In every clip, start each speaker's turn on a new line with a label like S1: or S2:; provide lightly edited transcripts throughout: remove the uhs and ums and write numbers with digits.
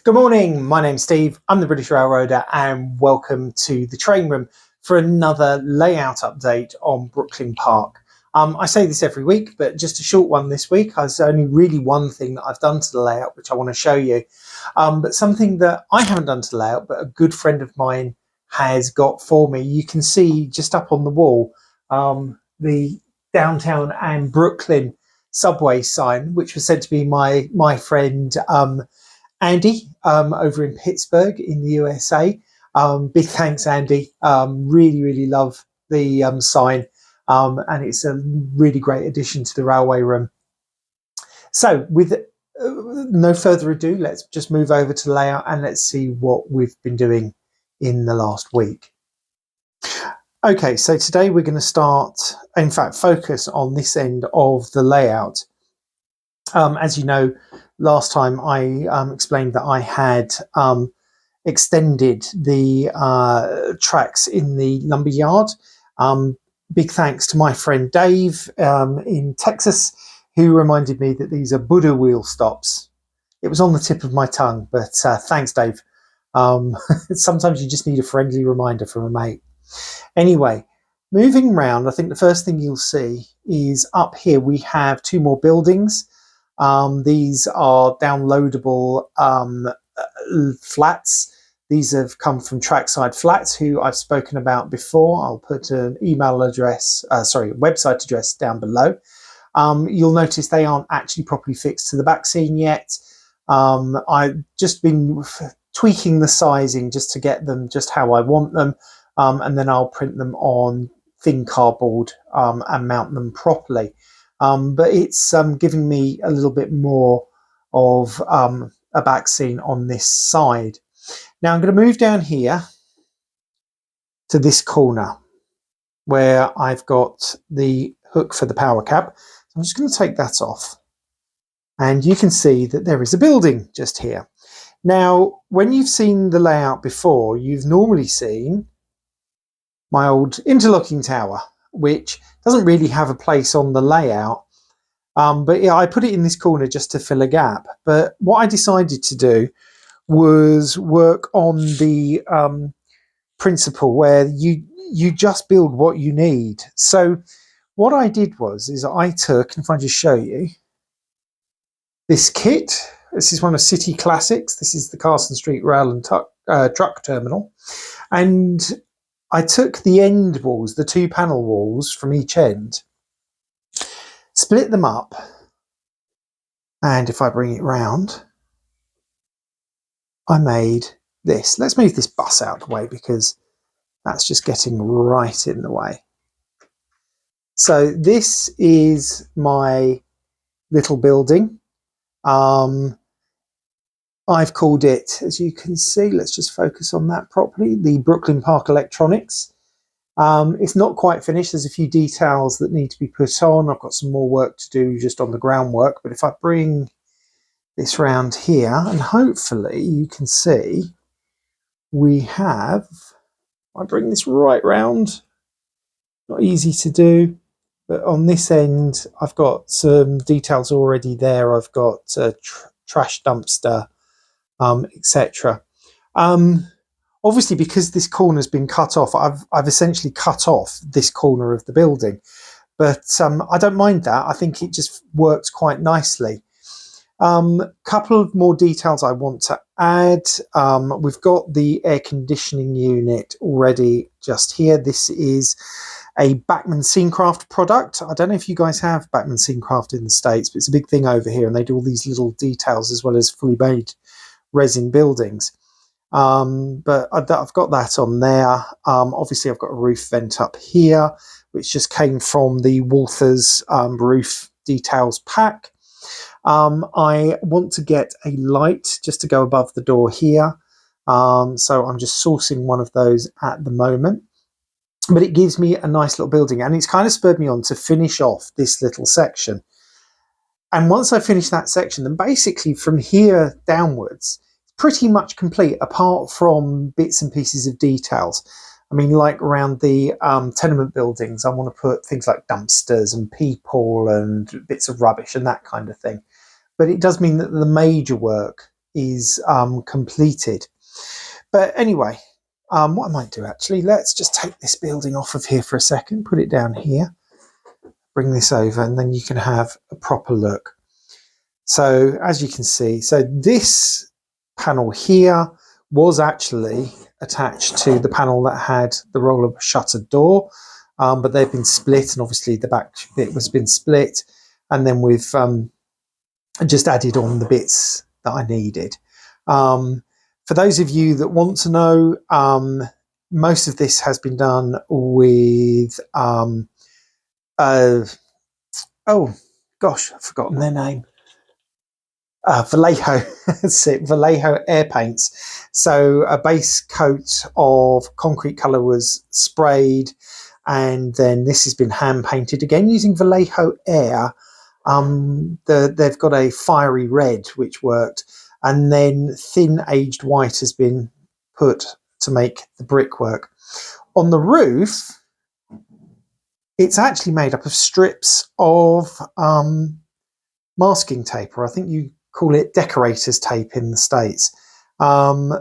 S1: Good morning, my name's Steve, I'm the British Railroader and welcome to the train room for another layout update on Brooklyn Park. I say this every week, but just a short one this week. There's only really one thing that I've done to the layout, which I want to show you. But something that I haven't done to the layout, but a good friend of mine has got for me. You can see just up on the wall, the downtown and Brooklyn subway sign, which was said to be my friend, Andy, over in Pittsburgh in the USA. Big thanks, Andy. Really love the sign, and it's a really great addition to the railway room. So with no further ado, let's just move over to layout and let's see what we've been doing in the last week. Okay, so today we're going to start, in fact, focus on this end of the layout. As you know, last time I explained that I had extended the tracks in the lumber yard. Big thanks to my friend Dave in Texas, who reminded me that these are Buddha wheel stops. It was on the tip of my tongue, but thanks, Dave. Sometimes you just need a friendly reminder from a mate. Anyway, moving around, I think the first thing you'll see is up here we have two more buildings. These are downloadable flats. These have come from Trackside Flats, who I've spoken about before. I'll put an email address, website address down below. You'll notice they aren't actually properly fixed to the back scene yet. I've just been tweaking the sizing just to get them just how I want them, and then I'll print them on thin cardboard and mount them properly. But it's giving me a little bit more of a back scene on this side. Now I'm going to move down here to this corner where I've got the hook for the power cab. So I'm just going to take that off. And you can see that there is a building just here. Now, when you've seen the layout before, you've normally seen my old interlocking tower, which doesn't really have a place on the layout. But yeah, I put it in this corner just to fill a gap. But what I decided to do was work on the principle where you just build what you need. So what I did is I took, if I just show you, this kit. This is one of City Classics. This is the Carson Street Rail and Truck Terminal. And I took the end walls, the two panel walls from each end, split them up, and if I bring it round, I made this. Let's move this bus out of the way because that's just getting right in the way. So this is my little building. I've called it, as you can see, let's just focus on that properly, the Brooklyn Park Electronics. It's not quite finished. There's a few details that need to be put on. I've got some more work to do just on the groundwork. But if I bring this round here, and hopefully you can see we have, I bring this right round, not easy to do, but on this end I've got some details already there. I've got a trash dumpster, etc. Obviously, because this corner's been cut off, I've essentially cut off this corner of the building. But I don't mind that. I think it just works quite nicely. Couple of more details I want to add. We've got the air conditioning unit already just here. This is a Bachmann Scencraft product. I don't know if you guys have Bachmann Scencraft in the States, but it's a big thing over here, and they do all these little details as well as fully made resin buildings. But I've got that on there. Obviously I've got a roof vent up here, which just came from the Walthers roof details pack. I want to get a light just to go above the door here. So I'm just sourcing one of those at the moment. But it gives me a nice little building, and it's kind of spurred me on to finish off this little section. And once I finish that section, then basically from here downwards, it's pretty much complete apart from bits and pieces of details. I mean, like around the tenement buildings, I want to put things like dumpsters and people and bits of rubbish and that kind of thing. But it does mean that the major work is completed. But anyway, what I might do actually, let's just take this building off of here for a second, put it down here, bring this over, and then you can have a proper look. So as you can see, so this panel here was actually attached to the panel that had the roller shutter door, but they've been split, and obviously the back bit was been split, and then we've just added on the bits that I needed. For those of you that want to know, most of this has been done with oh gosh, I've forgotten their name. Vallejo, that's it, Vallejo air paints. So a base coat of concrete colour was sprayed, and then this has been hand painted again using Vallejo air. They've got a fiery red which worked, and then thin aged white has been put to make the brickwork. On the roof, it's actually made up of strips of masking tape, or I think you call it decorator's tape in the States,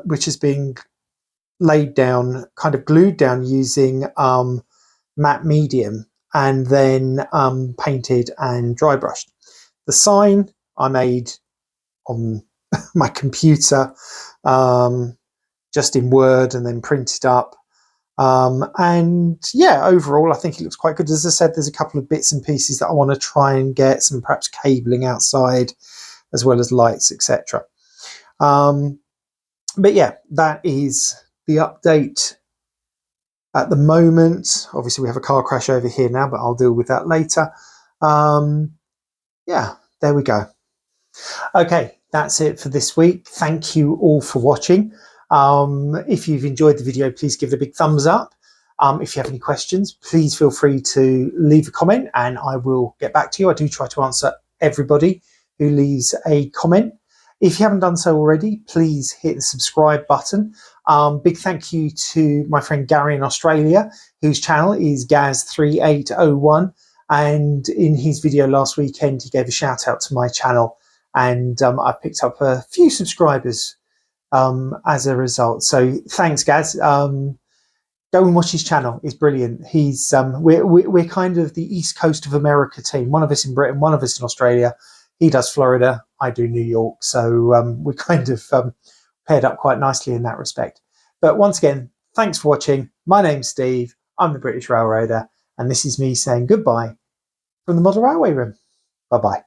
S1: which is being laid down, kind of glued down using matte medium, and then painted and dry brushed. The sign I made on my computer, just in Word, and then printed up. And yeah, overall, I think it looks quite good. As I said, there's a couple of bits and pieces that I want to try and get, some perhaps cabling outside, as well as lights, etc. But yeah, that is the update at the moment. Obviously, we have a car crash over here now, but I'll deal with that later. Yeah, there we go. Okay, that's it for this week. Thank you all for watching. If you've enjoyed the video, please give it a big thumbs up. If you have any questions, please feel free to leave a comment and I will get back to you. I do try to answer everybody who leaves a comment. If you haven't done so already, please hit the subscribe button. Big thank you to my friend Gary in Australia, whose channel is Gaz3801. And in his video last weekend, he gave a shout out to my channel. And I picked up a few subscribers as a result. So thanks, Gaz. Go and watch his channel. It's brilliant. He's we're kind of the East Coast of America team. One of us in Britain, one of us in Australia. He does Florida, I do New York. So we're kind of paired up quite nicely in that respect. But once again, thanks for watching. My name's Steve. I'm the British Railroader, and this is me saying goodbye from the Model Railway Room. Bye-bye.